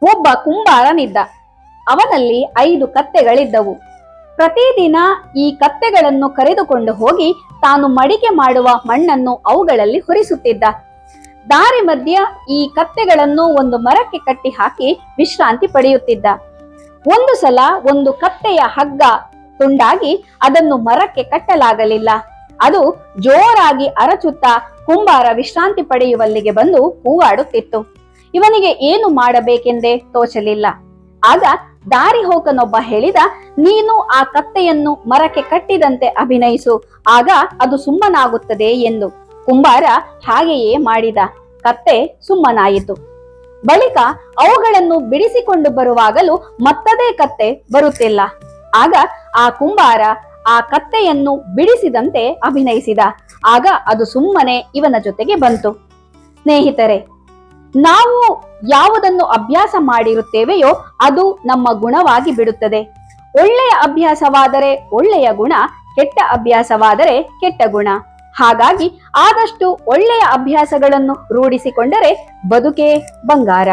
ಒಬ್ಬ ಕುಂಬಾರನಿದ್ದ. ಅವನಲ್ಲಿ 5 ಕತ್ತೆಗಳಿದ್ದವು. ಪ್ರತಿದಿನ ಈ ಕತ್ತೆಗಳನ್ನು ಕರೆದುಕೊಂಡು ಹೋಗಿ ತಾನು ಮಡಿಕೆ ಮಾಡುವ ಮಣ್ಣನ್ನು ಅವುಗಳಲ್ಲಿ ಹೊರಿಸುತ್ತಿದ್ದ. ದಾರಿ ಮಧ್ಯ ಈ ಕತ್ತೆಗಳನ್ನು ಒಂದು ಮರಕ್ಕೆ ಕಟ್ಟಿ ಹಾಕಿ ವಿಶ್ರಾಂತಿ ಪಡೆಯುತ್ತಿದ್ದ. ಒಂದು ಸಲ ಒಂದು ಕತ್ತೆಯ ಹಗ್ಗ ತುಂಡಾಗಿ ಅದನ್ನು ಮರಕ್ಕೆ ಕಟ್ಟಲಾಗಲಿಲ್ಲ. ಅದು ಜೋರಾಗಿ ಅರಚುತ್ತಾ ಕುಂಬಾರ ವಿಶ್ರಾಂತಿ ಪಡೆಯುವಲ್ಲಿಗೆ ಬಂದು ಕೂಗಾಡುತ್ತಿತ್ತು. ಇವನಿಗೆ ಏನು ಮಾಡಬೇಕೆಂದೇ ತೋಚಲಿಲ್ಲ. ಆಗ ದಾರಿ ಹೋಕನೊಬ್ಬ ಹೇಳಿದ, ನೀನು ಆ ಕತ್ತೆಯನ್ನು ಮರಕ್ಕೆ ಕಟ್ಟಿದಂತೆ ಅಭಿನಯಿಸು, ಆಗ ಅದು ಸುಮ್ಮನಾಗುತ್ತದೆ ಎಂದು. ಕುಂಬಾರ ಹಾಗೆಯೇ ಮಾಡಿದ. ಕತ್ತೆ ಸುಮ್ಮನಾಯಿತು. ಬಳಿಕ ಅವುಗಳನ್ನು ಬಿಡಿಸಿಕೊಂಡು ಬರುವಾಗಲೂ ಮತ್ತದೇ ಕತ್ತೆ ಬರುತ್ತಿಲ್ಲ. ಆಗ ಆ ಕುಂಬಾರ ಆ ಕತ್ತೆಯನ್ನು ಬಿಡಿಸಿದಂತೆ ಅಭಿನಯಿಸಿದ. ಆಗ ಅದು ಸುಮ್ಮನೆ ಇವನ ಜೊತೆಗೆ ಬಂತು. ಸ್ನೇಹಿತರೆ, ನಾವು ಯಾವುದನ್ನು ಅಭ್ಯಾಸ ಮಾಡಿರುತ್ತೇವೆಯೋ ಅದು ನಮ್ಮ ಗುಣವಾಗಿ ಬಿಡುತ್ತದೆ. ಒಳ್ಳೆಯ ಅಭ್ಯಾಸವಾದರೆ ಒಳ್ಳೆಯ ಗುಣ, ಕೆಟ್ಟ ಅಭ್ಯಾಸವಾದರೆ ಕೆಟ್ಟ ಗುಣ. ಹಾಗಾಗಿ ಆದಷ್ಟು ಒಳ್ಳೆಯ ಅಭ್ಯಾಸಗಳನ್ನು ರೂಢಿಸಿಕೊಂಡರೆ ಬದುಕೇ ಬಂಗಾರ.